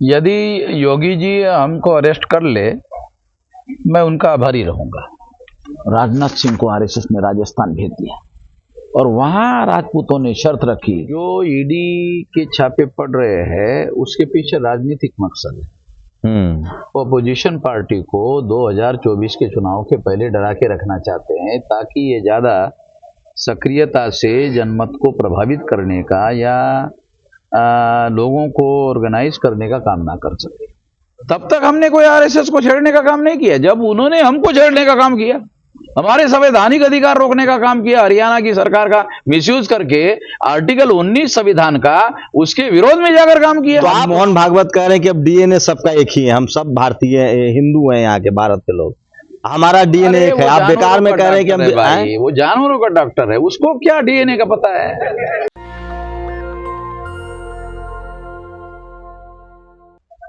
यदि योगी जी हमको अरेस्ट कर ले, मैं उनका आभारी रहूंगा। राजनाथ सिंह को आरएसएस ने राजस्थान भेज दिया और वहां राजपूतों ने शर्त रखी, जो ईडी के छापे पड़ रहे हैं उसके पीछे राजनीतिक मकसद है। अपोजिशन पार्टी को 2024 के चुनाव के पहले डरा के रखना चाहते हैं ताकि ये ज्यादा सक्रियता से जनमत को प्रभावित करने का या लोगों को ऑर्गेनाइज करने का काम ना कर सके। तब तक हमने कोई आरएसएस को छेड़ने का काम नहीं किया। जब उन्होंने हमको छेड़ने का काम किया, हमारे संवैधानिक अधिकार रोकने का काम किया, हरियाणा की सरकार का मिसयूज करके आर्टिकल 19 संविधान का उसके विरोध में जाकर काम किया। तो आप मोहन भागवत कह रहे हैं कि अब डीएनए सबका एक ही है, हम सब भारतीय हिंदू हैं, यहाँ के भारत के लोग, हमारा डीएनए एक है। आप बेकार में कह रहे हैं कि हम वो जानवरों का डॉक्टर है, उसको क्या डीएनए का पता है।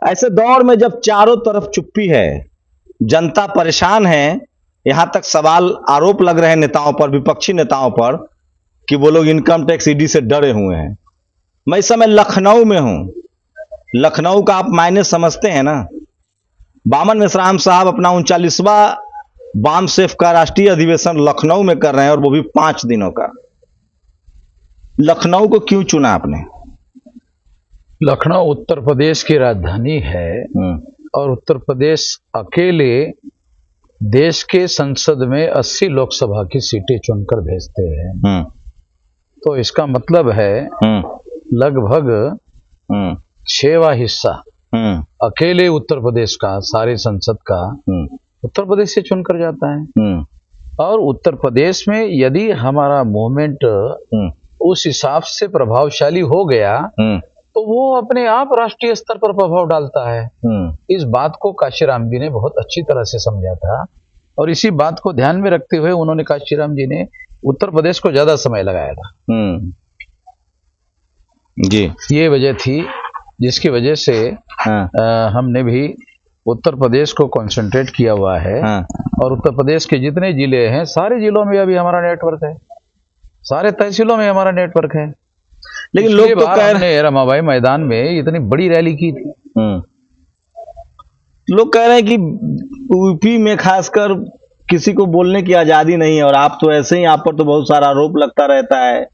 ऐसे दौर में जब चारों तरफ चुप्पी है, जनता परेशान है, यहां तक सवाल आरोप लग रहे हैं नेताओं पर, विपक्षी नेताओं पर, कि वो लोग इनकम टैक्स ईडी से डरे हुए हैं। मैं इस समय लखनऊ में हूं। लखनऊ का आप मायने समझते हैं ना। बामन मिश्राम साहब अपना 39वां बामसेफ का राष्ट्रीय अधिवेशन लखनऊ में कर रहे हैं, और वो भी 5 दिनों का। लखनऊ को क्यों चुना आपने? लखनऊ उत्तर प्रदेश की राजधानी है और उत्तर प्रदेश अकेले देश के संसद में 80 लोकसभा की सीटें चुनकर भेजते हैं। तो इसका मतलब है लगभग 6वां हिस्सा अकेले उत्तर प्रदेश का, सारे संसद का उत्तर प्रदेश से चुनकर जाता है। और उत्तर प्रदेश में यदि हमारा मूवमेंट उस हिसाब से प्रभावशाली हो गया तो वो अपने आप राष्ट्रीय स्तर पर प्रभाव डालता है। इस बात को काशीराम जी ने बहुत अच्छी तरह से समझा था, और इसी बात को ध्यान में रखते हुए उन्होंने, काशीराम जी ने, उत्तर प्रदेश को ज्यादा समय लगाया था। जी, ये वजह थी जिसकी वजह से हमने भी उत्तर प्रदेश को कंसंट्रेट किया हुआ है। और उत्तर प्रदेश के जितने जिले हैं, सारे जिलों में अभी हमारा नेटवर्क है, सारे तहसीलों में हमारा नेटवर्क है। लेकिन लोग तो कह रहे हैं, रमाबाई मैदान में इतनी बड़ी रैली की थी। लोग कह रहे हैं कि यूपी में खासकर किसी को बोलने की आजादी नहीं है, और आप तो ऐसे ही, आप पर तो बहुत सारा आरोप लगता रहता है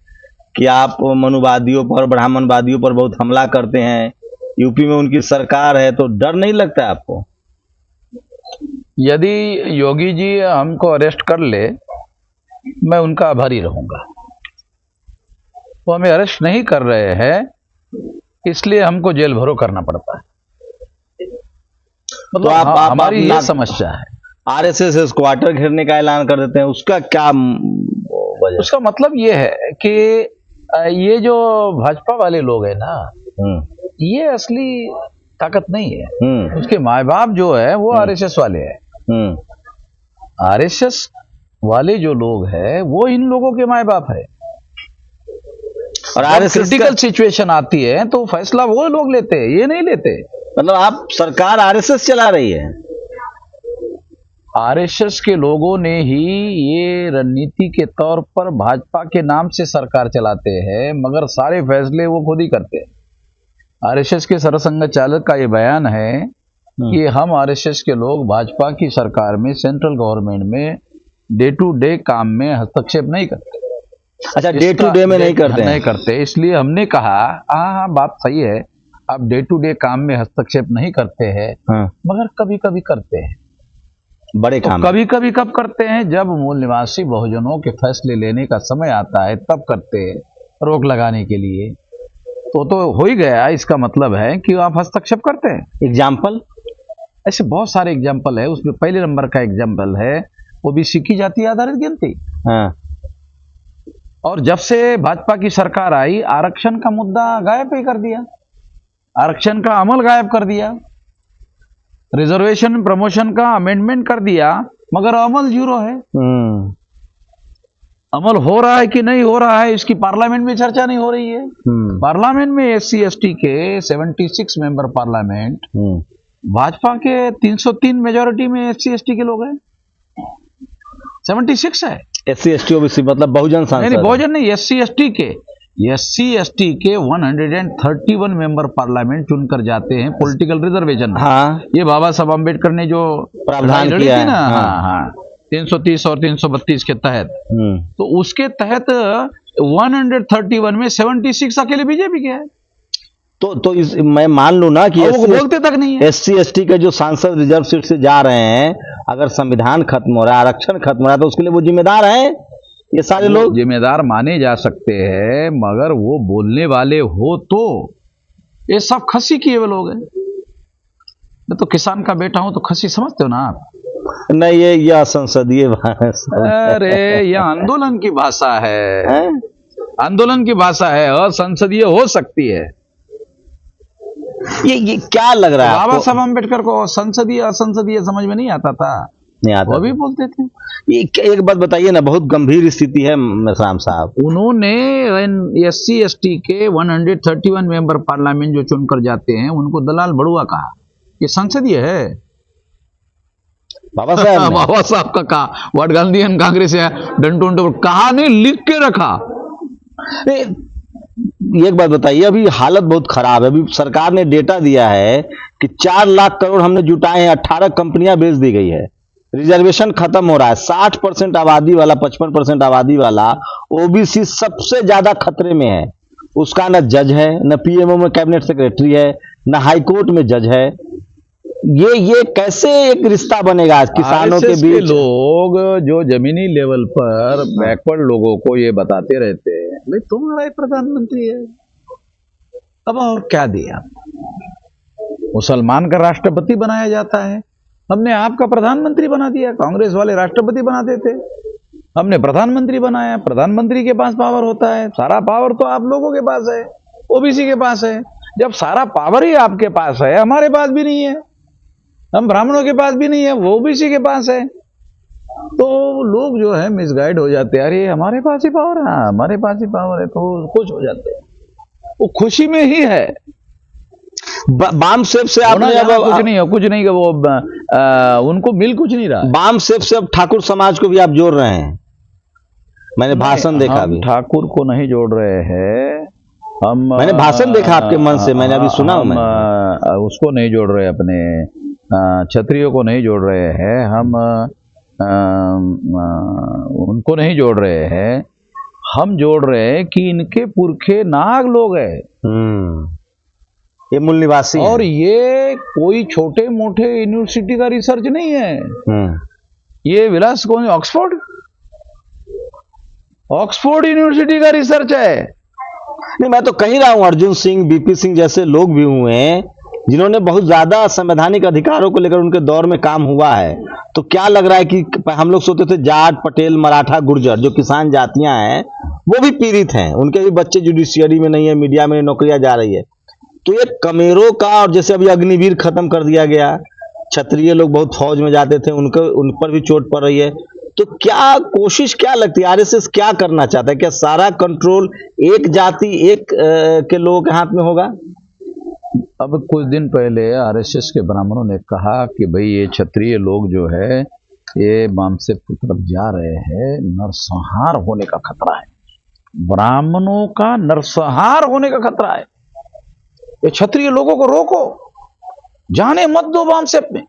कि आप मनुवादियों पर, ब्राह्मणवादियों पर बहुत हमला करते हैं। यूपी में उनकी सरकार है, तो डर नहीं लगता है आपको? यदि योगी जी हमको अरेस्ट कर ले, मैं उनका आभारी रहूंगा। वो हमें अरेस्ट नहीं कर रहे हैं, इसलिए हमको जेल भरो करना पड़ता है। मतलब तो आप हमारी ये समस्या है। आरएसएस क्वार्टर घेरने का ऐलान कर देते हैं, उसका क्या वजह? उसका मतलब ये है कि ये जो भाजपा वाले लोग हैं ना, ये असली ताकत नहीं है। उसके माँ बाप जो है वो आरएसएस वाले हैं। आरएसएस वाले जो लोग हैं वो इन लोगों के माँ बाप है। और आरएसएस क्रिटिकल सिचुएशन आती है तो फैसला वो लोग लेते हैं, ये नहीं लेते। मतलब आप, सरकार आरएसएस चला रही है? आरएसएस के लोगों ने ही ये रणनीति के तौर पर भाजपा के नाम से सरकार चलाते हैं, मगर सारे फैसले वो खुद ही करते हैं। आरएसएस के सरसंघ चालक का ये बयान है कि हम आरएसएस के लोग भाजपा की सरकार में, सेंट्रल गवर्नमेंट में डे टू डे काम में हस्तक्षेप नहीं करते। अच्छा, डे टू डे में नहीं करते? इसलिए हमने कहा हाँ, बात सही है, आप डे टू डे काम में हस्तक्षेप नहीं करते हैं, मगर कभी कभी करते हैं। बड़े काम कभी कभी कब करते हैं? जब मूल निवासी बहुजनों के फैसले लेने का समय आता है तब करते हैं, रोक लगाने के लिए। तो हो ही गया। इसका मतलब है कि आप हस्तक्षेप करते हैं। एग्जाम्पल? ऐसे बहुत सारे एग्जाम्पल है। उसमें पहले नंबर का एग्जाम्पल है ओबीसी की जाति आधारित गिनती। और जब से भाजपा की सरकार आई, आरक्षण का मुद्दा गायब ही कर दिया, आरक्षण का अमल गायब कर दिया, रिजर्वेशन प्रमोशन का अमेंडमेंट कर दिया, मगर अमल 0 है। अमल हो रहा है कि नहीं हो रहा है, इसकी पार्लियामेंट में चर्चा नहीं हो रही है। पार्लियामेंट में एससी एसटी के 76 मेंबर पार्लियामेंट, भाजपा के 303 मेजोरिटी में एससी एसटी के लोग हैं, 76 है। एससी एसटी ओबीसी मतलब बहुजन सांसद? नहीं, बहुजन नहीं, एससी एसटी के SC/ST के 131 मेंबर पार्लियामेंट चुनकर जाते हैं पॉलिटिकल रिजर्वेशन। हाँ, ये बाबा साहब अम्बेडकर ने जो प्रावधान लड़ी किया थी है, ना, हाँ। हाँ हाँ, 330 और 332 के तहत, तो उसके तहत 131 में 76 अकेले बीजेपी के है। तो मैं मान लूं ना कि और वो बोलते तक नहीं है। SC/ST के जो सांसद रिजर्व सीट से जा रहे हैं, अगर संविधान खत्म हो रहा है, आरक्षण खत्म हो रहा है, तो उसके लिए वो जिम्मेदार हैं, ये सारे लोग जिम्मेदार माने जा सकते हैं, मगर वो बोलने वाले हो तो ये सब खसी किए हुए लोग हैं। मैं तो किसान का बेटा हूं, तो खसी समझते हो ना आप? नहीं, ये संसदीय अरे ये आंदोलन की भाषा है, आंदोलन की भाषा है, असंसदीय हो सकती है। ये क्या लग रहा है बाबा साहब अम्बेडकर को संसदीय असंसदीय समझ में नहीं आता था, नहीं आता, वो भी बोलते थे। ये एक बात बताइए ना, बहुत गंभीर स्थिति है मेहराम साहब। उन्होंने SC/ST के 131 मेंबर पार्लियामेंट जो चुनकर जाते हैं उनको दलाल बड़ुआ कहा। ये संसदीय है? बाबा साहब बाबा साहब का कहा, व्हाट गांधीयन कांग्रेस है, डंटो कहा नहीं, लिख के रखा। एक बात बताइए, अभी हालत बहुत खराब है। अभी सरकार ने डेटा दिया है कि 4 लाख करोड़ हमने जुटाए हैं, 18 कंपनियां बेच दी गई है, रिजर्वेशन खत्म हो रहा है, 60% आबादी वाला, 55% आबादी वाला OBC सबसे ज्यादा खतरे में है। उसका न जज है, न PMO में कैबिनेट सेक्रेटरी है, न हाईकोर्ट में जज है। ये कैसे एक रिश्ता बनेगा किसानों के RSS बीच? लोग जो जमीनी लेवल पर बैकवर्ड लोगों को ये बताते रहते हैं, भाई तुम्हारा प्रधानमंत्री है, अब और क्या दिया? मुसलमान का राष्ट्रपति बनाया जाता है, हमने आपका प्रधानमंत्री बना दिया। कांग्रेस वाले राष्ट्रपति बनाते थे, हमने प्रधानमंत्री बनाया। प्रधानमंत्री के पास पावर होता है, सारा पावर तो आप लोगों के पास है, OBC के पास है। जब सारा पावर ही आपके पास है, हमारे पास भी नहीं है, हम ब्राह्मणों के पास भी नहीं है, वो OBC के पास है, तो लोग जो है मिसगाइड हो जाते हैं। अरे हमारे पास ही पावर है, हमारे पास ही पावर है, तो खुश हो जाते हैं। वो खुशी में ही है। बाम सेफ से आपने कुछ नहीं है, कुछ नहीं, वो उनको मिल कुछ नहीं रहा। बाम सेफ से अब ठाकुर समाज को भी आप जोड़ रहे हैं, मैंने भाषण देखा। अभी ठाकुर को नहीं जोड़ रहे हैं हम, मैंने भाषण देखा आपके मन से, मैंने अभी सुना। हम उसको नहीं जोड़ रहे, अपने क्षत्रियों को नहीं जोड़ रहे हैं हम, उनको नहीं जोड़ रहे हैं। हम जोड़ रहे हैं कि इनके पुरखे नाग लोग हैं, ये मूल निवासी और ये कोई छोटे मोटे यूनिवर्सिटी का रिसर्च नहीं है। ये विलास कौन, ऑक्सफोर्ड यूनिवर्सिटी का रिसर्च है। नहीं, मैं तो कह रहा हूं अर्जुन सिंह, BP सिंह जैसे लोग भी हुए हैं जिन्होंने बहुत ज्यादा संवैधानिक अधिकारों को लेकर उनके दौर में काम हुआ है। तो क्या लग रहा है कि हम लोग सोचते थे जाट, पटेल, मराठा, गुर्जर जो किसान जातियां हैं वो भी पीड़ित हैं, उनके भी बच्चे जुडिशियरी में नहीं है, मीडिया में नौकरियां जा रही है। तो ये कमेरों का, और जैसे अभी अग्निवीर खत्म कर दिया गया, क्षत्रिय लोग बहुत फौज में जाते थे, उन पर भी चोट पड़ रही है। तो क्या कोशिश क्या लगती है, RSS क्या करना चाहता है? क्या सारा कंट्रोल एक जाति, एक के लोगों के हाथ में होगा? अब कुछ दिन पहले RSS के ब्राह्मणों ने कहा कि भाई ये क्षत्रिय लोग जो है ये मामसेप की तरफ जा रहे हैं, नरसंहार होने का खतरा है, ब्राह्मणों का नरसंहार होने का खतरा है, ये क्षत्रिय लोगों को रोको, जाने मत दो मामसेप में।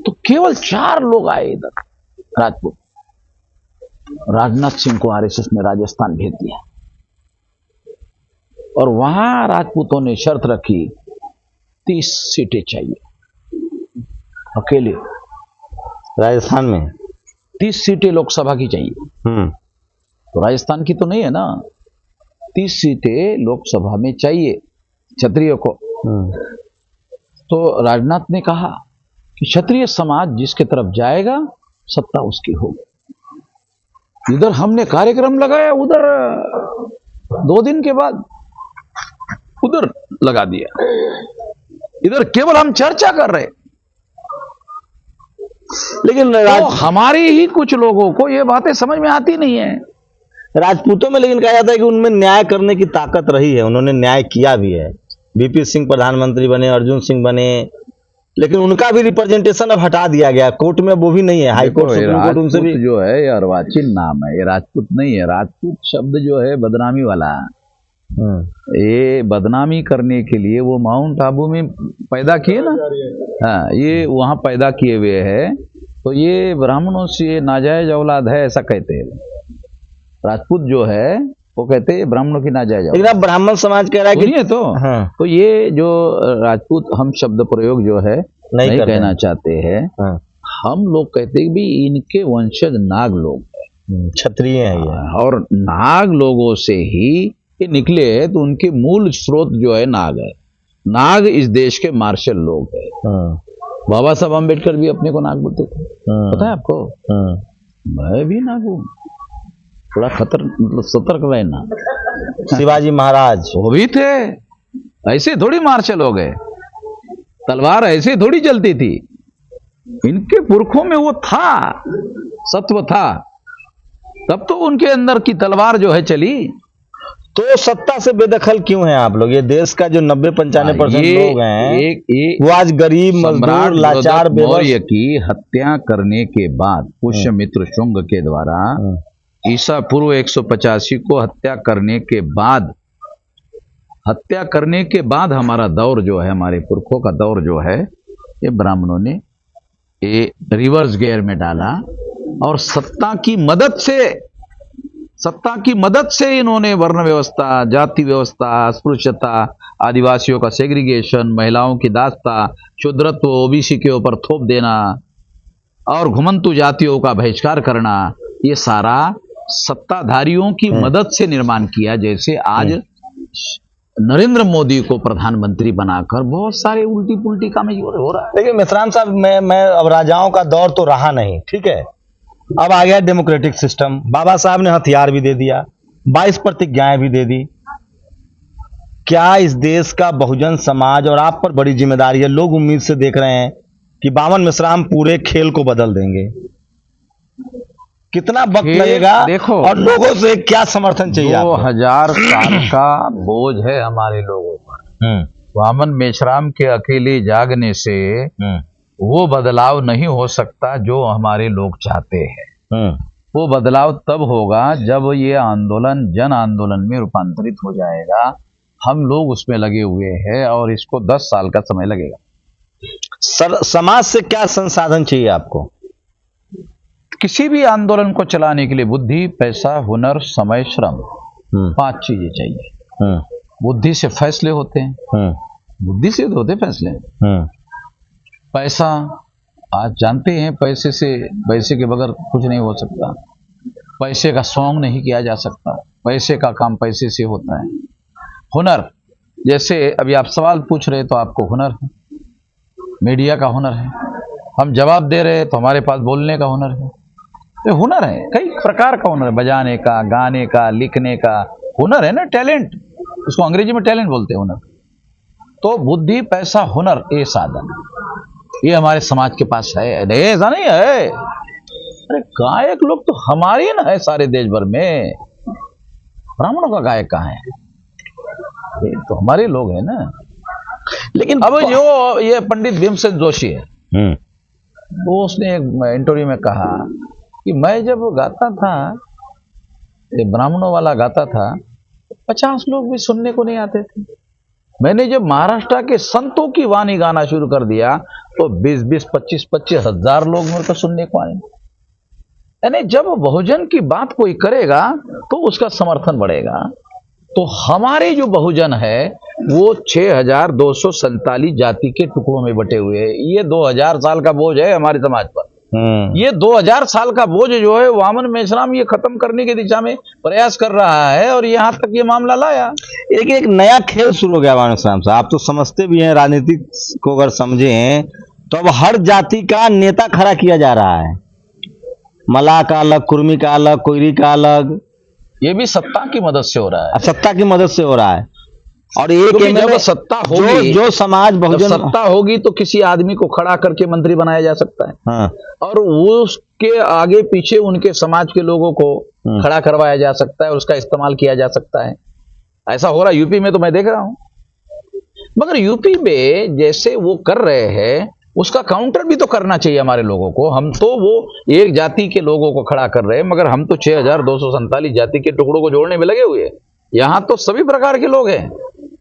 तो केवल 4 लोग आए इधर राजपूत। राजनाथ सिंह को RSS ने राजस्थान भेज दिया, और वहां राजपूतों ने शर्त रखी 30 सीटें चाहिए अकेले, राजस्थान में 30 सीटें लोकसभा की चाहिए। तो राजस्थान की तो नहीं है ना, 30 सीटें लोकसभा में चाहिए क्षत्रिय को। तो राजनाथ ने कहा कि क्षत्रिय समाज जिसके तरफ जाएगा सत्ता उसकी होगी। इधर हमने कार्यक्रम लगाया, उधर 2 दिन के बाद उधर लगा दिया, इधर केवल हम चर्चा कर रहे। लेकिन तो हमारी ही कुछ लोगों को ये बातें समझ में आती नहीं है। राजपूतों में लेकिन कहा जाता है कि उनमें न्याय करने की ताकत रही है, उन्होंने न्याय किया भी है। BP सिंह प्रधानमंत्री बने, अर्जुन सिंह बने, लेकिन उनका भी रिप्रेजेंटेशन अब हटा दिया गया, कोर्ट में वो भी नहीं है, हाई कोर्ट, सुप्रीम कोर्ट उनसे भी। राजपूत जो है ये अर्वाचीन नाम है, ये राजपूत नहीं है। राजपूत शब्द जो है बदनामी वाला है। ये बदनामी करने के लिए वो माउंट आबू में पैदा किए ना, हाँ, ये वहाँ पैदा किए हुए हैं। तो ये ब्राह्मणों से नाजायज औलाद है ऐसा कहते हैं। राजपूत जो है वो कहते हैं ब्राह्मणों की नाजायज औलाद। लेकिन अब ब्राह्मण समाज कह रहा है कि तो हाँ, तो ये जो राजपूत हम शब्द प्रयोग जो है नहीं कहना चाहते हैं। हाँ, हम लोग कहते हैं भी इनके वंशज नाग लोग, क्षत्रिय हैं ये, और नाग लोगों से ही ये निकले हैं। तो उनके मूल स्रोत जो है नाग है। नाग इस देश के मार्शल लोग हैं। बाबा साहब अम्बेडकर भी अपने को नाग बोलते थे, पता है आपको? मैं भी नाग हूँ। थोड़ा मतलब सतर्क रहना। शिवाजी महाराज वो भी थे, ऐसे थोड़ी मार्शल हो गए। तलवार ऐसे थोड़ी चलती थी, इनके पुरखों में वो था, सत्व था, तब तो उनके अंदर की तलवार जो है चली। तो सत्ता से बेदखल क्यों हैं आप लोग? ये देश का जो 90-95% लोग हैं, वो आज गरीब, मजदूर, लाचार, मौर्य की हत्या करने के बाद, पुष्यमित्र शुंग के द्वारा ईसा पूर्व 185 को हत्या करने के बाद हमारा दौर जो है, हमारे पुरखों का दौर जो है, ये ब्राह्मणों ने ये रिवर्स गियर में डाला। और सत्ता की मदद से इन्होंने वर्ण व्यवस्था, जाति व्यवस्था, अस्पृश्यता, आदिवासियों का सेग्रीगेशन, महिलाओं की दासता, शूद्रत्व ओबीसी के ऊपर थोप देना और घुमंतु जातियों का बहिष्कार करना, ये सारा सत्ताधारियों की मदद से निर्माण किया। जैसे आज नरेंद्र मोदी को प्रधानमंत्री बनाकर बहुत सारे उल्टी पुल्टी काम हो रहा है। लेकिन मिश्राम साहब, मैं अब राजाओं का दौर तो रहा नहीं, ठीक है, अब आ गया डेमोक्रेटिक सिस्टम। बाबा साहब ने हथियार भी दे दिया, 22 प्रतिज्ञाएं भी दे दी। क्या इस देश का बहुजन समाज, और आप पर बड़ी जिम्मेदारी है, लोग उम्मीद से देख रहे हैं कि बावन मिश्राम पूरे खेल को बदल देंगे? कितना वक्त लगेगा? देखो, और लोगों से क्या समर्थन चाहिए? 2000 साल का बोझ है हमारे लोगों पर। वामन मेश्राम के अकेले जागने से वो बदलाव नहीं हो सकता जो हमारे लोग चाहते हैं। वो बदलाव तब होगा जब ये आंदोलन जन आंदोलन में रूपांतरित हो जाएगा। हम लोग उसमें लगे हुए हैं और इसको 10 साल का समय लगेगा। समाज से क्या संसाधन चाहिए आपको? किसी भी आंदोलन को चलाने के लिए बुद्धि, पैसा, हुनर, समय, श्रम, 5 चीजें चाहिए। बुद्धि से फैसले होते हैं, बुद्धि से तो होते फैसले। पैसा, आज जानते हैं पैसे के बगैर कुछ नहीं हो सकता। पैसे का सॉन्ग नहीं किया जा सकता, पैसे का काम पैसे से होता है। हुनर, जैसे अभी आप सवाल पूछ रहे तो आपको हुनर है, मीडिया का हुनर है, हम जवाब दे रहे तो हमारे पास बोलने का हुनर है। ये हुनर है, कई प्रकार का हुनर है, बजाने का, गाने का, लिखने का हुनर है ना, टैलेंट, उसको अंग्रेजी में टैलेंट बोलते हैं, हुनर। तो बुद्धि, पैसा, हुनर, ये साधन, ये हमारे समाज के पास है। ऐसा नहीं है, अरे गायक लोग तो हमारे ना है सारे देश भर में, ब्राह्मणों का गायक कहाँ है? ये तो हमारे लोग हैं ना। लेकिन अब जो ये पंडित भीमसेन जोशी है, वो उसने एक इंटरव्यू में कहा कि मैं जब गाता था, ये ब्राह्मणों वाला गाता था, 50 लोग भी सुनने को नहीं आते थे। मैंने जब महाराष्ट्र के संतों की वाणी गाना शुरू कर दिया तो 20-20, 25-25 हजार लोग मेरे को सुनने को आएंगे। यानी जब बहुजन की बात कोई करेगा तो उसका समर्थन बढ़ेगा। तो हमारे जो बहुजन है वो 6247 जाति के टुकड़ों में बटे हुए हैं। ये 2000 साल का बोझ है हमारे समाज पर। ये 2000 साल का बोझ जो है वामन मेश्राम ये खत्म करने की दिशा में प्रयास कर रहा है और यहां तक ये मामला लाया। लेकिन एक नया खेल शुरू हो गया वामन मेश्राम साहब, आप तो समझते भी हैं, राजनीतिक को अगर समझें तो अब हर जाति का नेता खड़ा किया जा रहा है। मलाह का अलग, कुर्मी का अलग, कोयरी का अलग। ये भी सत्ता की मदद से हो रहा है। सत्ता की मदद से हो रहा है। और एक जब सत्ता होगी, जो समाज बहुजन सत्ता होगी तो किसी आदमी को खड़ा करके मंत्री बनाया जा सकता है। हाँ। और वो उसके आगे पीछे उनके समाज के लोगों को खड़ा करवाया जा सकता है, उसका इस्तेमाल किया जा सकता है। ऐसा हो रहा है यूपी में, तो मैं देख रहा हूं। मगर यूपी में जैसे वो कर रहे हैं उसका काउंटर भी तो करना चाहिए हमारे लोगों को। हम तो वो एक जाति के लोगों को खड़ा कर रहे हैं, मगर हम तो 6247 जाति के टुकड़ों को जोड़ने में लगे हुए हैं। यहाँ तो सभी प्रकार के लोग हैं,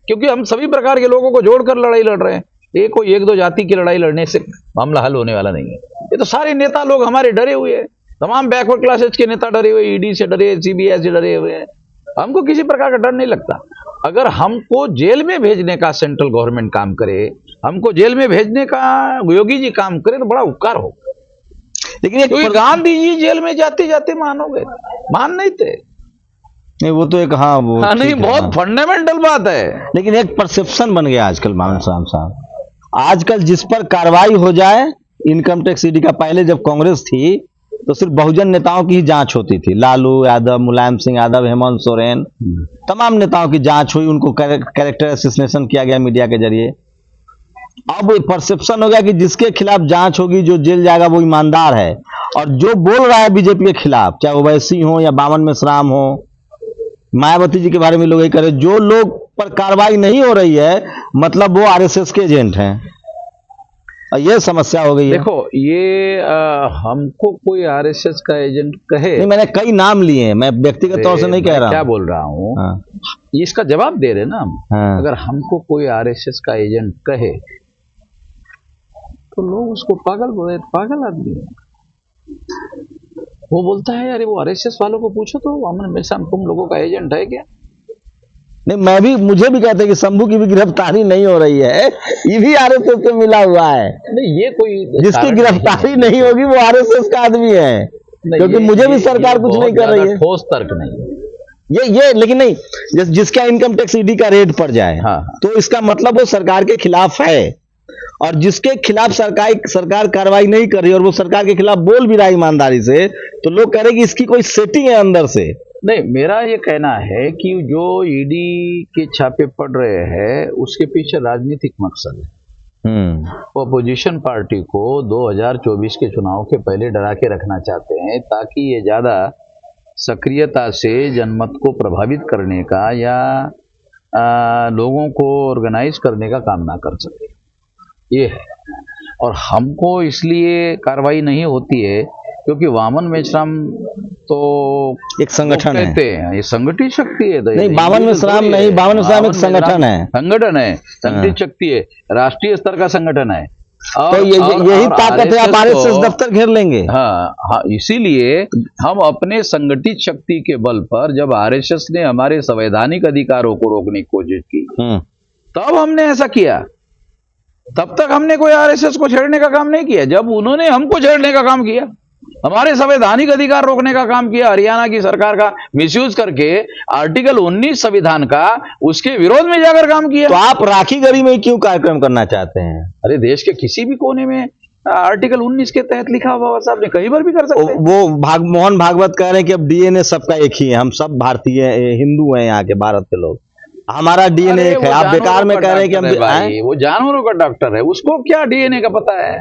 क्योंकि हम सभी प्रकार के लोगों को जोड़कर लड़ाई लड़ रहे हैं। एक दो जाति की लड़ाई लड़ने से मामला हल होने वाला नहीं है। ये तो सारे नेता लोग हमारे डरे हुए हैं, तमाम बैकवर्ड क्लासेज के नेता डरे हुए, ईडी से डरे, सीबीआई से डरे हुए हैं। हमको किसी प्रकार का डर नहीं लगता। अगर हमको जेल में भेजने का सेंट्रल गवर्नमेंट काम करे, हमको जेल में भेजने का योगी जी काम करे, तो बड़ा उपकार हो। लेकिन गांधी जी जेल में जाते जाते मानोगे? मान नहीं थे। नहीं, वो तो एक वो नहीं, बहुत फंडामेंटल बात है। लेकिन एक परसेप्शन बन गया आजकल मानव साहब, आजकल जिस पर कार्रवाई हो जाए, इनकम टैक्स ईडी का, पहले जब कांग्रेस थी तो सिर्फ बहुजन नेताओं की ही जांच होती थी। लालू यादव, मुलायम सिंह यादव, हेमंत सोरेन, तमाम नेताओं की जांच हुई, उनको कैरेक्टर असैसिनेशन किया गया मीडिया के जरिए। अब परसेप्शन हो गया कि जिसके खिलाफ जांच होगी, जो जेल जाएगा, वो ईमानदार है। और जो बोल रहा है बीजेपी के खिलाफ, चाहे ओवैसी हो या बावन मेश्राम हो, मायावती जी के बारे में लोग यही कह रहे, जो लोग पर कार्रवाई नहीं हो रही है, मतलब वो आरएसएस के एजेंट हैं। ये समस्या हो गई है। देखो, ये हमको कोई आरएसएस का एजेंट कहे, नहीं, मैंने कई नाम लिए हैं, मैं व्यक्तिगत तौर से नहीं कह रहा। क्या बोल रहा हूँ, इसका जवाब दे रहे ना हम। अगर हमको कोई आरएसएस का एजेंट कहे तो लोग उसको पागल बोले, पागल आदमी है। वो बोलता है, अरे वो आरएसएस वालों को पूछो तो अमन मेश्राम तुम लोगों का एजेंट है क्या? नहीं, मुझे भी कहते हैं कि शंभू की भी गिरफ्तारी नहीं हो रही है, ये भी आरएसएस से मिला हुआ है। नहीं, ये कोई जिसकी गिरफ्तारी नहीं होगी वो आरएसएस का आदमी है, क्योंकि मुझे भी सरकार कुछ नहीं कर रही है। ठोस तर्क नहीं ये लेकिन नहीं, जिसका इनकम टैक्स ईडी का रेड पड़ जाए, तो इसका मतलब वो सरकार के खिलाफ है। और जिसके खिलाफ सरकार कार्रवाई नहीं कर रही और वो सरकार के खिलाफ बोल भी रहा है ईमानदारी से, तो लोग कह रहे हैं कि इसकी कोई सेटिंग है अंदर से। नहीं, मेरा ये कहना है कि जो ईडी के छापे पड़ रहे हैं उसके पीछे राजनीतिक मकसद है। वो अपोजिशन पार्टी को 2024 के चुनाव के पहले डरा के रखना चाहते हैं, ताकि ये ज्यादा सक्रियता से जनमत को प्रभावित करने का या लोगों को ऑर्गेनाइज करने का काम ना कर सके, ये है। और हमको इसलिए कार्रवाई नहीं होती है क्योंकि वामन मेश्राम तो एक संगठन है, ये संगठित शक्ति है। नहीं, बावन मेश्राम नहीं, बावन मेश्राम एक संगठन है, संगठित शक्ति है, राष्ट्रीय स्तर का संगठन है। तो यही ताकत है, आप आरएसएस दफ्तर घेर लेंगे। हाँ, इसीलिए हम अपने संगठित शक्ति के बल पर, जब आरएसएस ने हमारे संवैधानिक अधिकारों को रोकने की कोशिश की, तब हमने ऐसा किया। तब तक हमने कोई आरएसएस को छेड़ने का काम नहीं किया। जब उन्होंने हमको छेड़ने का काम किया, हमारे संवैधानिक अधिकार रोकने का काम किया, हरियाणा की सरकार का मिसयूज करके आर्टिकल 19 संविधान का, उसके विरोध में जाकर काम किया। तो आप राखी गढ़ी में क्यों कार्यक्रम करना चाहते हैं? अरे, देश के किसी भी कोने में आर्टिकल 19 के तहत लिखा हुआ बाबा साहब ने कहीं पर भी कर सकते हैं। वो मोहन भागवत कह रहे हैं कि अब डीएनए सबका एक ही है, हम सब भारतीय हिंदू हैं, यहाँ के भारत के लोग, हमारा डीएनए एक है। आप बेकार में कह रहे हैं कि हम, वो जानवरों का डॉक्टर है, उसको क्या डीएनए का पता है?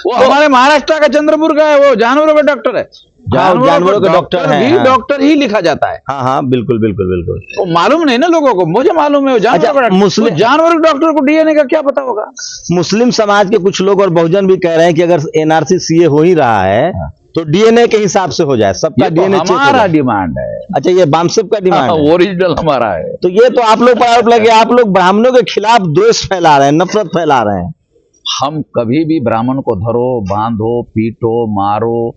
वो हमारे महाराष्ट्र का चंद्रपुर का है, वो जानवरों का डॉक्टर है। जानवरों का डॉक्टर है, डॉक्टर ही लिखा जाता है। हाँ, बिल्कुल बिल्कुल बिल्कुल। वो मालूम नहीं ना लोगों को, मुझे मालूम है। मुस्लिम जानवरों के डॉक्टर को डीएनए का क्या पता होगा? मुस्लिम समाज के कुछ लोग और बहुजन भी कह रहे हैं कि अगर एनआरसी सीए हो ही रहा है तो डीएनए के हिसाब से हो जाए, सबका डीएनए चेक। हमारा डिमांड है। अच्छा, ये बामसेब का डिमांड है, ओरिजिनल हमारा है। तो ये तो आप लोग पर आरोप लगे, आप लोग ब्राह्मणों के खिलाफ द्वेष फैला रहे हैं, नफरत फैला रहे हैं। हम कभी भी ब्राह्मण को धरो, बांधो, पीटो, मारो,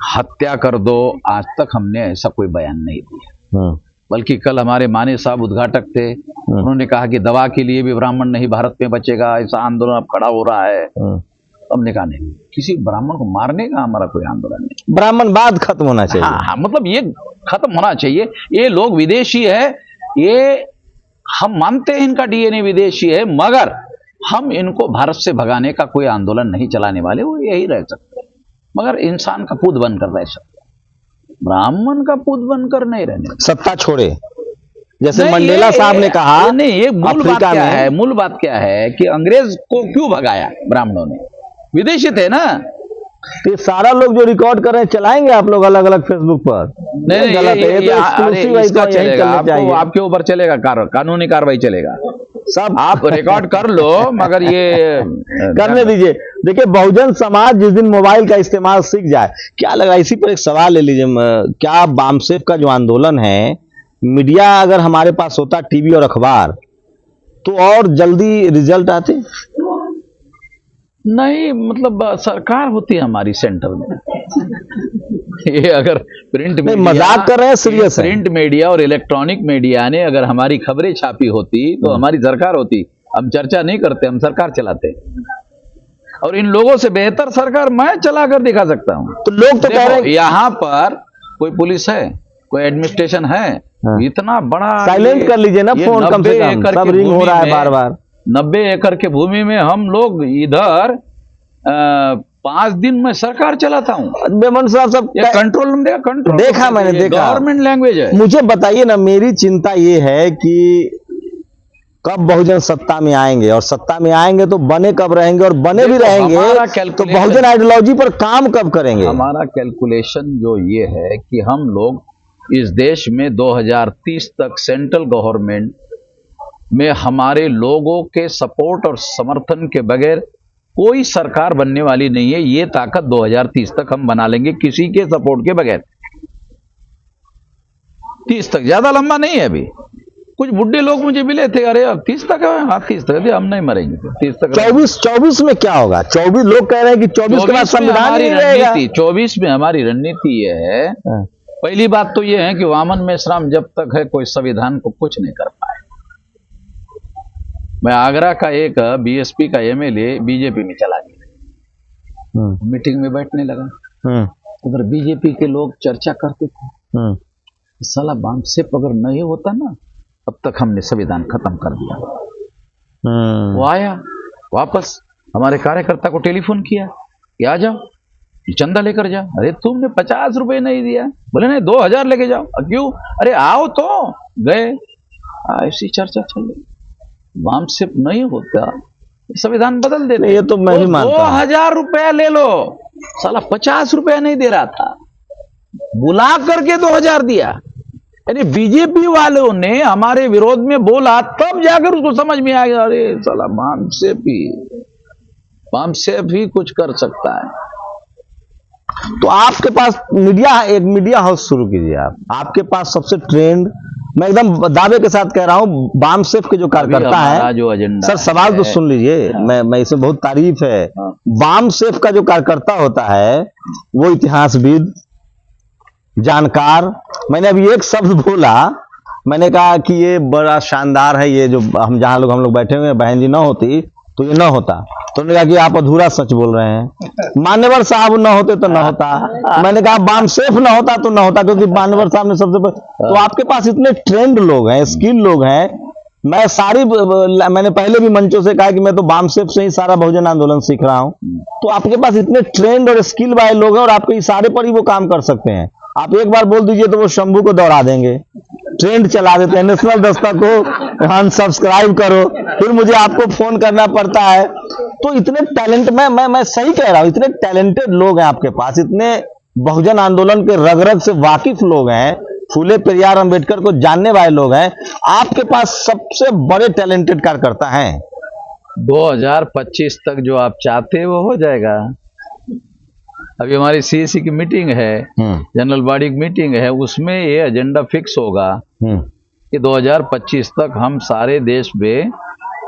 हत्या कर दो, आज तक हमने ऐसा कोई बयान नहीं दिया। बल्कि कल हमारे माने साहब उद्घाटक थे, उन्होंने कहा कि दवा के लिए भी ब्राह्मण नहीं भारत में बचेगा, ऐसा आंदोलन अब खड़ा हो रहा है। हमने कहा नहीं, किसी ब्राह्मण को मारने का हमारा कोई आंदोलन नहीं, ब्राह्मणवाद खत्म होना चाहिए। हाँ, मतलब ये खत्म होना चाहिए। ये लोग विदेशी है, ये हम मानते हैं इनका डीएनए विदेशी है, मगर हम इनको भारत से भगाने का कोई आंदोलन नहीं चलाने वाले। वो यही रह सकते, मगर इंसान का पूत बनकर रह सकते, ब्राह्मण का पूत बनकर नहीं रहने। सत्ता छोड़े, जैसे मंडेला साहब ने कहा। नहीं, ये मूल बात क्या है कि अंग्रेज को क्यों भगाया ब्राह्मणों ने? विदेशी थे ना। ये सारा लोग जो रिकॉर्ड कर रहे हैं चलाएंगे आप लोग अलग अलग फेसबुक पर? नहीं, इसका चलेगा, आपके ऊपर चलेगा, कानूनी कार्रवाई चलेगा। सब आप रिकॉर्ड कर लो, मगर ये करने दीजिए। देखिए, बहुजन समाज जिस दिन मोबाइल का इस्तेमाल सीख जाए, क्या लगा, इसी पर एक सवाल ले लीजिए, क्या बामसेफ का जो आंदोलन है, मीडिया अगर हमारे पास होता, टीवी और अखबार, तो और जल्दी रिजल्ट आते? नहीं, मतलब सरकार होती है हमारी सेंटर में। ये अगर प्रिंट नहीं, मीडिया, मजाक कर रहे हैं, सीरियस है। प्रिंट मीडिया और इलेक्ट्रॉनिक मीडिया ने अगर हमारी खबरें छापी होती तो हमारी सरकार होती। हम चर्चा नहीं करते, हम सरकार चलाते। और इन लोगों से बेहतर सरकार मैं चलाकर दिखा सकता हूं। तो लोग तो कह रहे हैं, यहाँ पर कोई पुलिस है, कोई एडमिनिस्ट्रेशन है, इतना बड़ा, साइलेंट कर लीजिए ना फोन, कम से कम, सब रिंग हो रहा है बार बार। 90 एकड़ के भूमि में हम लोग इधर 5 दिन में सरकार चलाता हूं। बेमन साहब सब कंट्रोल में कंट्रोल देखा, मैंने देखा, गवर्नमेंट लैंग्वेज है। मुझे बताइए ना, मेरी चिंता ये है कि कब बहुजन सत्ता में आएंगे, और सत्ता में आएंगे तो बने कब रहेंगे, और बने भी रहेंगे तो बहुजन आइडियोलॉजी पर काम कब करेंगे? हमारा कैलकुलेशन जो ये है कि हम लोग इस देश में 2030 तक सेंट्रल गवर्नमेंट में हमारे लोगों के सपोर्ट और समर्थन के बगैर कोई सरकार बनने वाली नहीं है। ये ताकत 2030 तक हम बना लेंगे, किसी के सपोर्ट के बगैर। 30 तक ज्यादा लंबा नहीं है। अभी कुछ बुढ़े लोग मुझे मिले थे, अरे अब 30 तक है। हाँ, 30 तक है, हम नहीं मरेंगे 30 तक। 24 में क्या होगा? 24 लोग कह रहे हैं कि 24 के बाद संविधान नहीं रहेगा। 24 में हमारी रणनीति ये है, पहली बात तो ये है कि वामन मेश्राम जब तक है कोई संविधान को कुछ नहीं कर पाए। मैं आगरा का एक बीएसपी का एमएलए बीजेपी में चला गया, मीटिंग में बैठने लगा, उधर बीजेपी के लोग चर्चा करते थे, साला बामसेफ अगर नहीं होता ना, अब तक हमने संविधान खत्म कर दिया। वो आया वापस, हमारे कार्यकर्ता को टेलीफोन किया कि आ जाओ, चंदा लेकर जाओ। अरे तुमने 50 रुपए नहीं दिया। बोले नहीं, 2000 लेके जाओ। क्यों? अरे आओ तो गए। ऐसी चर्चा चल रही। बामसेफ नहीं होता, संविधान बदल देते। ये तो मैं ही मानता हूं। 2000 रुपया ले लो, साला 50 रुपया नहीं दे रहा था, बुला करके 2000 दिया। यानी बीजेपी वालों ने हमारे विरोध में बोला, तब जाकर उसको समझ में आ गया, अरे साला बामसेफ ही कुछ कर सकता है। तो आपके पास एक मीडिया हाउस शुरू कीजिए। आपके पास सबसे ट्रेंड, मैं एकदम दावे के साथ कह रहा हूं, बामसेफ के जो कार्यकर्ता है, जो एजेंडा सर सवाल तो सुन लीजिए, मैं इसमें बहुत तारीफ है। बामसेफ का जो कार्यकर्ता होता है वो इतिहासविद, जानकार। मैंने अभी एक शब्द बोला, मैंने कहा कि ये बड़ा शानदार है, ये जो हम लोग बैठे हुए हैं, बहन जी ना होती तो ये ना होता। तो उन्होंने कहा कि आप अधूरा सच बोल रहे हैं, मान्यवर साहब ना होते तो ना होता। मैंने कहा बामसेफ ना होता तो ना होता, क्योंकि मान्यवर साहब ने सबसे तो आपके पास इतने ट्रेंड लोग हैं, स्किल लोग हैं। मैंने पहले भी मंचों से कहा कि मैं तो बामसेफ से ही सारा बहुजन आंदोलन सीख रहा हूं। तो आपके पास इतने ट्रेंड और स्किल वाले लोग हैं, और आपके इशारे पर ही वो काम कर सकते हैं। आप एक बार बोल दीजिए तो वो शंभू को दौड़ा देंगे, ट्रेंड चला देते हैं। नेशनल दस्तक को अनसब्सक्राइब करो, फिर मुझे आपको फोन करना पड़ता है। तो इतने टैलेंट, मैं सही कह रहा हूं, इतने टैलेंटेड लोग हैं आपके पास, इतने बहुजन आंदोलन के रग रग से वाकिफ लोग हैं, फूले पेरियार अंबेडकर को जानने वाले लोग हैं। आपके पास सबसे बड़े टैलेंटेड कार्यकर्ता हैं। 2025 तक जो आप चाहते वो हो जाएगा। अभी हमारी सीएसी की मीटिंग है, जनरल बॉडी की मीटिंग है, उसमें ये एजेंडा फिक्स होगा कि 2025 तक हम सारे देश में,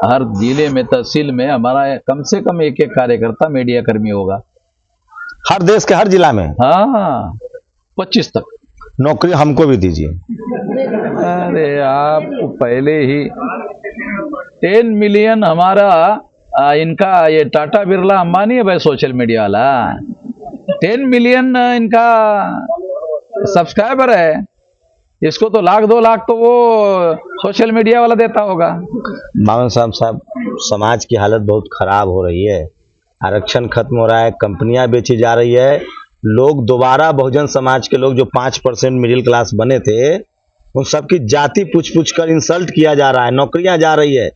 हर जिले में, तहसील में हमारा कम से कम एक कार्यकर्ता मीडिया कर्मी होगा। हर देश के हर जिला में? हाँ, 25 तक। नौकरी हमको भी दीजिए। अरे आपको पहले ही 10 मिलियन हमारा इनका, ये टाटा बिरला अंबानी है भाई सोशल मीडिया वाला, 10 मिलियन इनका सब्सक्राइबर है। इसको तो 1-2 लाख तो वो सोशल मीडिया वाला देता होगा। बावन साहब, समाज की हालत बहुत खराब हो रही है, आरक्षण खत्म हो रहा है, कंपनियां बेची जा रही है, लोग दोबारा बहुजन समाज के लोग जो 5% मिडिल क्लास बने थे, उन सबकी जाति पूछ कर इंसल्ट किया जा रहा है, नौकरियां जा रही है।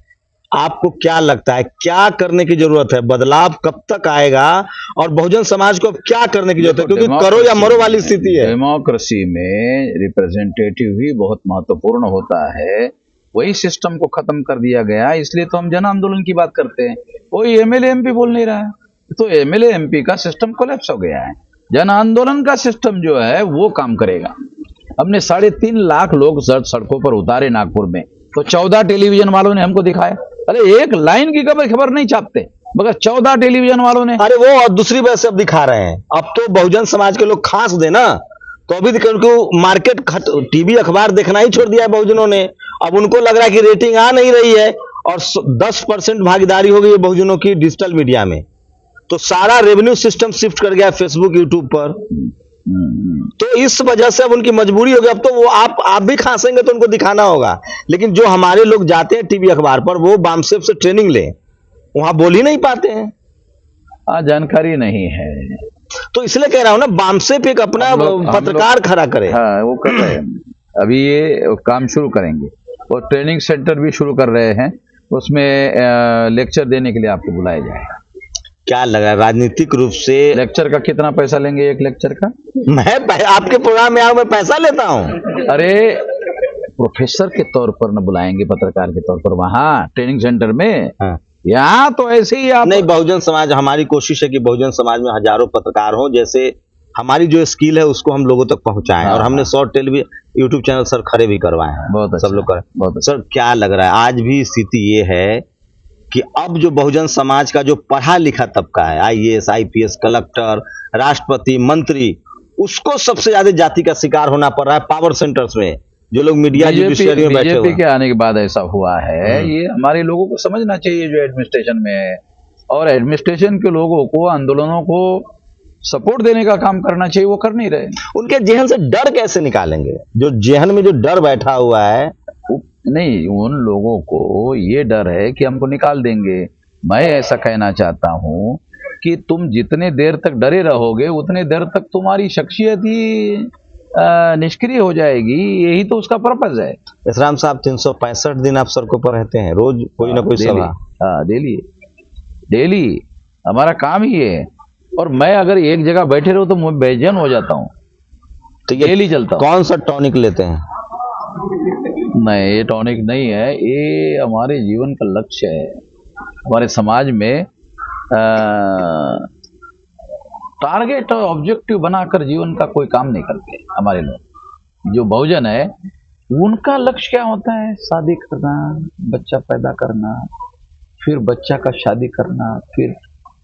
आपको क्या लगता है, क्या करने की जरूरत है? बदलाव कब तक आएगा, और बहुजन समाज को क्या करने की जरूरत है? क्योंकि करो या मरो वाली स्थिति है। डेमोक्रेसी में रिप्रेजेंटेटिव ही बहुत महत्वपूर्ण होता है। वही सिस्टम को खत्म कर दिया गया, इसलिए तो हम जन आंदोलन की बात करते हैं। कोई एमएलए एमपी बोल नहीं रहा है, तो एमएलए एमपी का सिस्टम कोलैप्स हो गया है। जन आंदोलन का सिस्टम जो है वो काम करेगा। हमने 3.5 लाख लोग सड़कों पर उतारे नागपुर में, तो 14 टेलीविजन वालों ने हमको दिखाया। अरे एक लाइन की खबर नहीं छापते, मगर 14 टेलीविजन वालों ने। अरे वो और दूसरी वजह से अब दिखा रहे हैं, अब तो बहुजन समाज के लोग खास देना, तो अभी उनको मार्केट टीवी अखबार देखना ही छोड़ दिया है बहुजनों ने। अब उनको लग रहा है कि रेटिंग आ नहीं रही है, और 10% भागीदारी हो गई है बहुजनों की डिजिटल मीडिया में, तो सारा रेवेन्यू सिस्टम शिफ्ट कर गया फेसबुक यूट्यूब पर। तो इस वजह से अब उनकी मजबूरी हो गई, अब तो वो आप भी खांसेंगे तो उनको दिखाना होगा। लेकिन जो हमारे लोग जाते हैं टीवी अखबार पर, वो बामसेफ से ट्रेनिंग ले, वहां बोल ही नहीं पाते हैं। जानकारी नहीं है, तो इसलिए कह रहा हूं ना, बामसेफ एक अपना पत्रकार खड़ा करे। हाँ, वो कर रहे हैं, अभी ये काम शुरू करेंगे और ट्रेनिंग सेंटर भी शुरू कर रहे हैं, उसमें लेक्चर देने के लिए आपको बुलाया जाएगा। क्या लगा राजनीतिक रूप से लेक्चर का कितना पैसा लेंगे एक लेक्चर का? मैं आपके प्रोग्राम में आऊं, मैं पैसा लेता हूं। अरे प्रोफेसर के तौर पर न बुलाएंगे, पत्रकार के तौर पर वहां ट्रेनिंग सेंटर में। हाँ। यहाँ तो ऐसे ही आप नहीं, बहुजन समाज, हमारी कोशिश है कि बहुजन समाज में हजारों पत्रकार हो, जैसे हमारी जो स्किल है उसको हम लोगों तक पहुंचाएं। हाँ, और हमने short television YouTube channel sir खड़े भी करवाए हैं, बहुत अच्छा, सब लोग कर। बहुत अच्छा। सर क्या लग रहा है, आज भी स्थिति ये है कि अब जो बहुजन समाज का जो पढ़ा लिखा तबका है, आईएएस आईपीएस कलेक्टर राष्ट्रपति मंत्री, उसको सबसे ज्यादा जाति का शिकार होना पड़ रहा है पावर सेंटर्स में। जो लोग मीडिया जुडिशरी में बैठे हुए बीजेपी के आने के बाद ऐसा हुआ है, ये हमारे लोगों को समझना चाहिए जो एडमिनिस्ट्रेशन में है, और एडमिनिस्ट्रेशन के लोगों को आंदोलनों को सपोर्ट देने का काम करना चाहिए, वो कर नहीं रहे। उनके जेहन से डर कैसे निकालेंगे? जो जेहन में जो डर बैठा हुआ है, नहीं, उन लोगों को ये डर है कि हमको निकाल देंगे। मैं ऐसा कहना चाहता हूं कि तुम जितने देर तक डरे रहोगे उतने देर तक तुम्हारी शख्सियत ही निष्क्रिय हो जाएगी। यही तो उसका पर्पज है। इसराम साहब 365 दिन आप सड़कों पर रहते हैं, रोज कोई ना कोई सभा। हाँ, डेली हमारा काम ही है। और मैं अगर एक जगह बैठे रहूं तो मैं बेचैन हो जाता हूँ, तो ये डेली चलता हूँ। कौन सा टॉनिक लेते हैं? नहीं, ये टॉनिक नहीं है, ये हमारे जीवन का लक्ष्य है। हमारे समाज में टारगेट और ऑब्जेक्टिव बनाकर जीवन का कोई काम नहीं करते हमारे लोग। जो बहुजन है उनका लक्ष्य क्या होता है? शादी करना, बच्चा पैदा करना, फिर बच्चा का शादी करना, फिर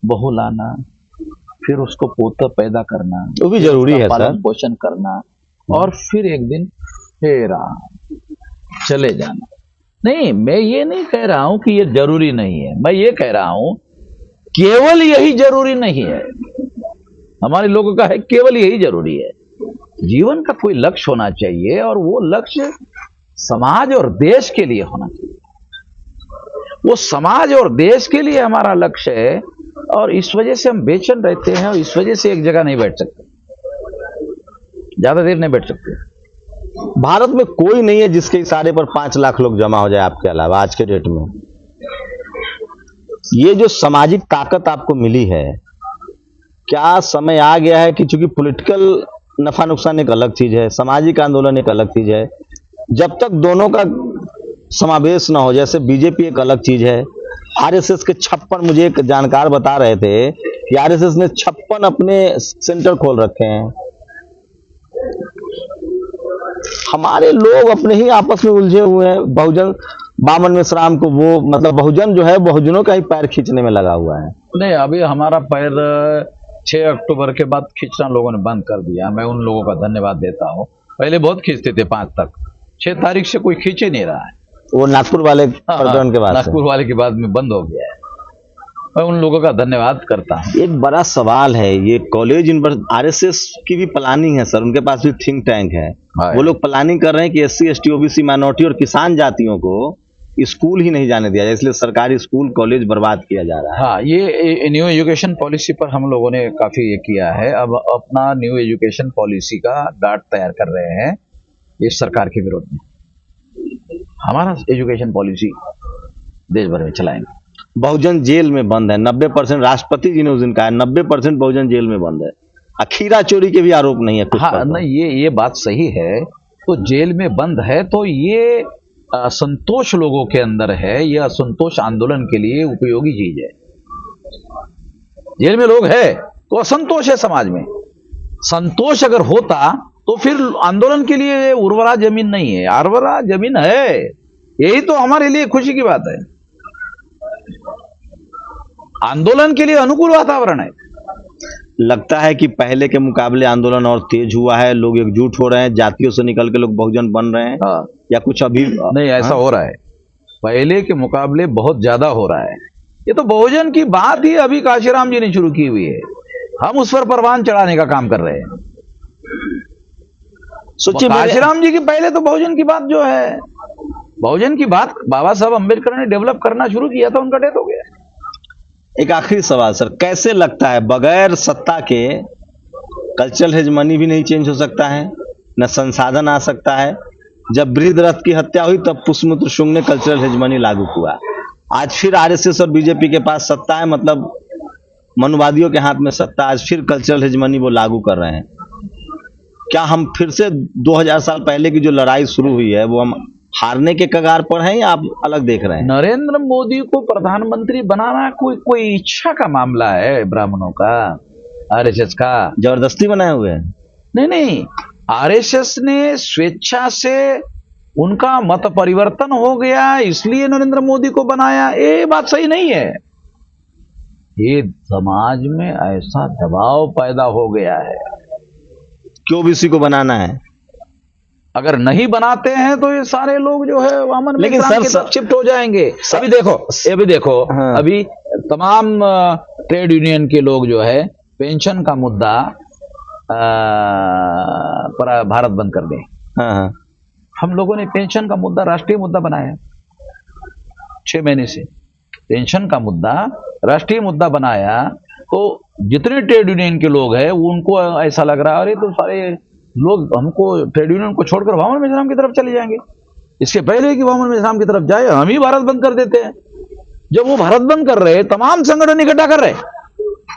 बहू लाना, फिर उसको पोता पैदा करना, वो भी जरूरी है, पालन पोषण करना, और फिर एक दिन फेरा चले जाना। नहीं, मैं ये नहीं कह रहा हूं कि ये जरूरी नहीं है, मैं ये कह रहा हूं केवल यही जरूरी नहीं है। हमारे लोगों का है केवल यही जरूरी है। जीवन का कोई लक्ष्य होना चाहिए, और वो लक्ष्य समाज और देश के लिए होना चाहिए। वो समाज और देश के लिए हमारा लक्ष्य है, और इस वजह से हम बेचैन रहते हैं, और इस वजह से एक जगह नहीं बैठ सकते, ज्यादा देर नहीं बैठ सकते। भारत में कोई नहीं है जिसके इशारे पर 5 लाख लोग जमा हो जाए आपके अलावा आज के डेट में। ये जो सामाजिक ताकत आपको मिली है, क्या समय आ गया है कि चूंकि पॉलिटिकल नफा नुकसान एक अलग चीज है, सामाजिक आंदोलन एक अलग चीज है, जब तक दोनों का समावेश ना हो, जैसे बीजेपी एक अलग चीज है, आरएसएस के 56, मुझे एक जानकार बता रहे थे कि आरएसएस ने 56 अपने सेंटर खोल रखे हैं। हमारे लोग अपने ही आपस में उलझे हुए हैं। बहुजन बामन मिश्राम को वो मतलब बहुजन जो है बहुजनों का ही पैर खींचने में लगा हुआ है। नहीं, अभी हमारा पैर 6 अक्टूबर के बाद खींचना लोगों ने बंद कर दिया। मैं उन लोगों का धन्यवाद देता हूँ। पहले बहुत खींचते थे 5 तक, 6 तारीख से कोई खींचे नहीं रहा है। वो नागपुर वाले प्रकरण के बाद, नागपुर वाले के बाद में बंद हो गया है। मैं उन लोगों का धन्यवाद करता हूँ। एक बड़ा सवाल है, ये कॉलेज यूनिवर्सिटी आरएसएस की भी प्लानिंग है सर, उनके पास भी थिंक टैंक है। वो लोग प्लानिंग कर रहे हैं कि एससी एसटी ओबीसी माइनॉरिटी और किसान जातियों को स्कूल ही नहीं जाने दिया जाए, इसलिए सरकारी स्कूल कॉलेज बर्बाद किया जा रहा है। हाँ, ये न्यू एजुकेशन पॉलिसी पर हम लोगों ने काफी ये किया है। अब अपना न्यू एजुकेशन पॉलिसी का डार्ट तैयार कर रहे हैं इस सरकार के विरोध में। हमारा एजुकेशन पॉलिसी देश भर में चलाएंगे। बहुजन जेल में बंद है 90%, राष्ट्रपति जी ने उस दिन कहा 90% बहुजन जेल में बंद है। खीरा चोरी के भी आरोप नहीं है कुछ। हाँ, नहीं, ये बात सही है। तो जेल में बंद है तो ये असंतोष लोगों के अंदर है, यह असंतोष आंदोलन के लिए उपयोगी चीज है। जेल में लोग है तो असंतोष है समाज में, संतोष अगर होता तो फिर आंदोलन के लिए उर्वरा जमीन नहीं है, उर्वरा जमीन है। यही तो हमारे लिए खुशी की बात है। आंदोलन के लिए अनुकूल वातावरण है। लगता है कि पहले के मुकाबले आंदोलन और तेज हुआ है, लोग एकजुट हो रहे हैं, जातियों से निकल के लोग बहुजन बन रहे हैं। हाँ। या कुछ अभी नहीं, ऐसा हो रहा है, पहले के मुकाबले बहुत ज्यादा हो रहा है। ये तो बहुजन की बात ही अभी काशीराम जी ने शुरू की हुई है, हम उस पर परवान चढ़ाने का काम कर रहे हैं। सोचिए, काशीराम जी की पहले तो बहुजन की बात जो है, बहुजन की बात बाबा साहब अम्बेडकर ने डेवलप करना शुरू किया था, उनका डेथ हो गया। एक आखिरी सवाल सर, कैसे लगता है बगैर सत्ता के कल्चरल हेजमनी भी नहीं चेंज हो सकता है, न संसाधन आ सकता है? जब बृहद्रथ की हत्या हुई तब पुष्यमित्र शुंग ने कल्चरल हेजमनी लागू हुआ। आज फिर आरएसएस और बीजेपी के पास सत्ता है, मतलब मनुवादियों के हाथ में सत्ता, आज फिर कल्चरल हेजमनी वो लागू कर रहे हैं। क्या हम फिर से 2000 साल पहले की जो लड़ाई शुरू हुई है वो हम हारने के कगार पर हैं, या आप अलग देख रहे हैं? नरेंद्र मोदी को प्रधानमंत्री बनाना कोई इच्छा का मामला है ब्राह्मणों का, आरएसएस का? जबरदस्ती बनाए हुए हैं? नहीं, आरएसएस ने स्वेच्छा से, उनका मत परिवर्तन हो गया इसलिए नरेंद्र मोदी को बनाया, ये बात सही नहीं है। ये समाज में ऐसा दबाव पैदा हो गया है। क्यों ओबीसी को बनाना है? अगर नहीं बनाते हैं तो ये सारे लोग जो है वामन लेकिन मिश्रा सर, की तरफ शिफ्ट हो जाएंगे। अभी देखो हाँ। अभी तमाम ट्रेड यूनियन के लोग जो है पेंशन का मुद्दा पर भारत बंद कर दें। हाँ। हम लोगों ने पेंशन का मुद्दा राष्ट्रीय मुद्दा बनाया 6 महीने से, पेंशन का मुद्दा राष्ट्रीय मुद्दा बनाया, तो जितने ट्रेड यूनियन के लोग हैं उनको ऐसा लग रहा है अरे तो सारे लोग हमको ट्रेड यूनियन को छोड़कर वामन मिश्राम की तरफ चले जाएंगे। इसके पहले कि वामन मिश्राम की तरफ जाए हम ही भारत बंद कर देते हैं। जब वो भारत बंद कर रहे, तमाम संगठन इकट्ठा कर रहे,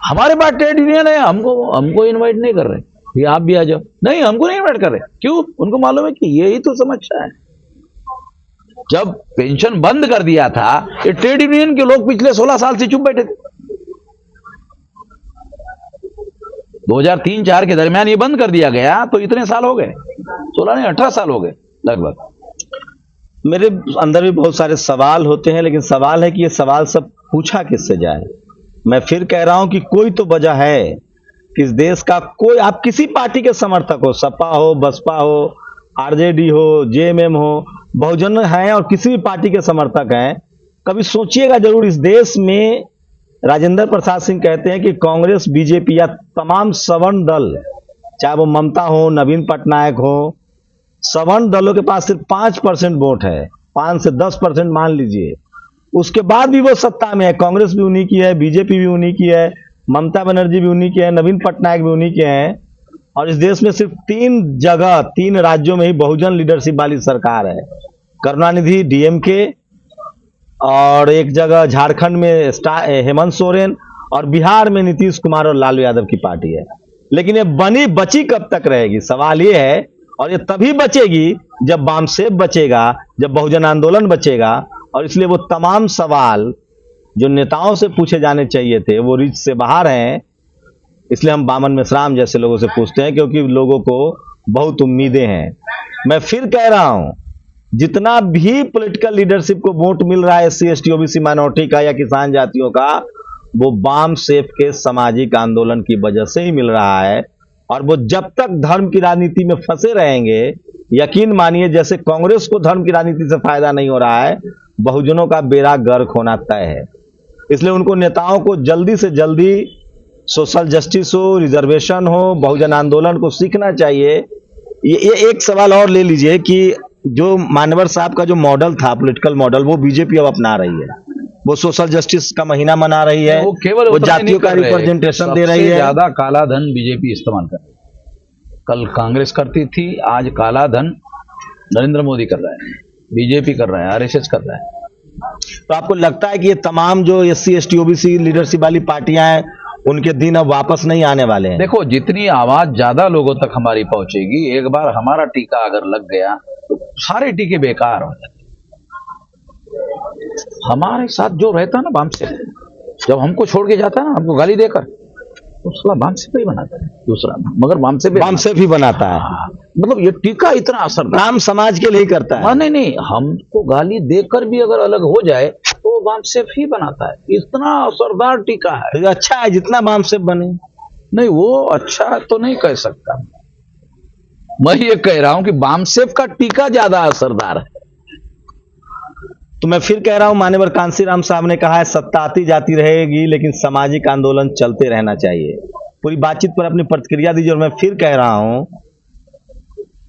हमारे पास ट्रेड यूनियन है, हमको इन्वाइट नहीं कर रहे, ये आप भी आ जाओ, नहीं हमको नहीं इन्वाइट कर रहे। क्यों? उनको मालूम है कि यही तो समस्या है। जब पेंशन बंद कर दिया था, ये ट्रेड यूनियन के लोग पिछले 16 साल से चुप बैठे थे। 2003-4 के दरमियान ये बंद कर दिया गया तो इतने साल हो गए, 16 नहीं 18 साल हो गए लगभग। मेरे अंदर भी बहुत सारे सवाल होते हैं, लेकिन सवाल है कि ये सवाल सब पूछा किससे जाए। मैं फिर कह रहा हूं कि कोई तो वजह है कि इस देश का कोई, आप किसी पार्टी के समर्थक हो, सपा हो, बसपा हो, आरजेडी हो, जेएमएम हो, बहुजन हैं और किसी भी पार्टी के समर्थक हैं, कभी सोचिएगा जरूर इस देश में राजेंद्र प्रसाद सिंह कहते हैं कि कांग्रेस, बीजेपी या तमाम सवर्ण दल, चाहे वो ममता हो, नवीन पटनायक हो, सवर्ण दलों के पास सिर्फ 5% वोट है, 5 से 10% मान लीजिए। उसके बाद भी वो सत्ता में है। कांग्रेस भी उन्हीं की है, बीजेपी भी उन्हीं की है, ममता बनर्जी भी उन्हीं के हैं, नवीन पटनायक भी उन्हीं के हैं। और इस देश में सिर्फ 3 जगह, 3 राज्यों में ही बहुजन लीडरशिप वाली सरकार है। करुणानिधि डीएमके, और एक जगह झारखंड में हेमंत सोरेन, और बिहार में नीतीश कुमार और लालू यादव की पार्टी है। लेकिन ये बची कब तक रहेगी, सवाल ये है। और ये तभी बचेगी जब वामसेप बचेगा, जब बहुजन आंदोलन बचेगा। और इसलिए वो तमाम सवाल जो नेताओं से पूछे जाने चाहिए थे वो रीच से बाहर हैं। इसलिए हम वामन मिश्राम जैसे लोगों से पूछते हैं, क्योंकि लोगों को बहुत उम्मीदें हैं। मैं फिर कह रहा हूं, जितना भी पॉलिटिकल लीडरशिप को वोट मिल रहा है एससी एसटी ओबीसी माइनॉरिटी का या किसान जातियों का, वो वामसेप के सामाजिक आंदोलन की वजह से ही मिल रहा है। और वो जब तक धर्म की राजनीति में फंसे रहेंगे, यकीन मानिए जैसे कांग्रेस को धर्म की राजनीति से फायदा नहीं हो रहा है, बहुजनों का बेड़ा गर्क होना तय है। इसलिए उनको, नेताओं को जल्दी से जल्दी सोशल जस्टिस हो, रिजर्वेशन हो, बहुजन आंदोलन को सीखना चाहिए। ये एक सवाल और ले लीजिए कि जो मानवर साहब का जो मॉडल था, पॉलिटिकल मॉडल, वो बीजेपी अब अपना रही है। वो सोशल जस्टिस का महीना मना रही है, वो केवल वो जातियों का रिप्रेजेंटेशन दे रही है। ज्यादा काला धन बीजेपी इस्तेमाल कर रही है। कल कांग्रेस करती थी, आज काला धन नरेंद्र मोदी कर रहा है, बीजेपी कर रहा है, आरएसएस कर रहा है। तो आपको लगता है कि ये तमाम जो एससी एसटी ओबीसी लीडरशिप वाली पार्टियां हैं, उनके दिन अब वापस नहीं आने वाले हैं? देखो, जितनी आवाज ज्यादा लोगों तक हमारी पहुंचेगी, एक बार हमारा टीका अगर लग गया तो सारे टीके बेकार हो जाते। हमारे साथ जो रहता ना बामसेफ, जब हमको छोड़ के जाता ना हमको गाली देकर, तो साला बामसेफ ही बनाता है दूसरा, मगर बामसेफ ही बनाता है। हाँ, मतलब ये टीका इतना असरदार। काम समाज के लिए ही करता है। हाँ नहीं, हमको गाली देकर भी अगर अलग हो जाए तो वो बामसेफ ही बनाता है, इतना असरदार टीका है। तो अच्छा है जितना बामसेफ बने। नहीं, वो अच्छा तो नहीं कह सकता, मैं ये कह रहा हूं कि बामसेफ का टीका ज्यादा असरदार है। तो मैं फिर कह रहा हूं, मान्यवर कांसीराम साहब ने कहा है सत्ता आती जाती रहेगी लेकिन सामाजिक आंदोलन चलते रहना चाहिए। पूरी बातचीत पर अपनी प्रतिक्रिया दीजिए। और मैं फिर कह रहा हूं,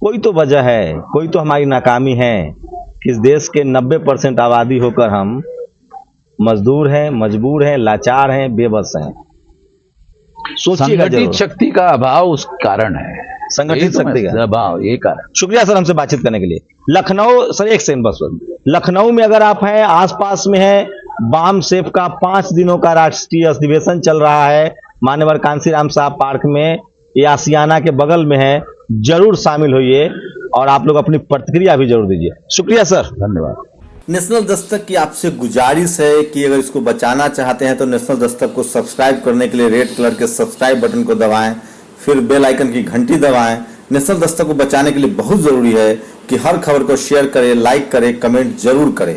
कोई तो वजह है, कोई तो हमारी नाकामी है कि इस देश के 90% आबादी होकर हम मजदूर हैं, मजबूर हैं, लाचार हैं, बेबस हैं। सोचिएगा संगठित जरूर। शक्ति का अभाव उस कारण है, संगठित शक्ति का अभाव, ये कारण। शुक्रिया सर हमसे बातचीत करने के लिए। लखनऊ सर, एक सेकंड बस। लखनऊ में अगर आप हैं, आसपास में है, बामसेफ का 5 दिनों का राष्ट्रीय अधिवेशन चल रहा है मान्यवर कांसीराम साहब पार्क में, ये आसियाना के बगल में है, जरूर शामिल होइए और आप लोग अपनी प्रतिक्रिया भी जरूर दीजिए। शुक्रिया सर, धन्यवाद। नेशनल दस्तक की आपसे गुजारिश है कि अगर इसको बचाना चाहते हैं तो नेशनल दस्तक को सब्सक्राइब करने के लिए रेड कलर के सब्सक्राइब बटन को दबाएं, फिर बेल आइकन की घंटी दबाएं। नेशनल दस्तक को बचाने के लिए बहुत जरूरी है कि हर खबर को शेयर करें, लाइक करें, कमेंट जरूर करें।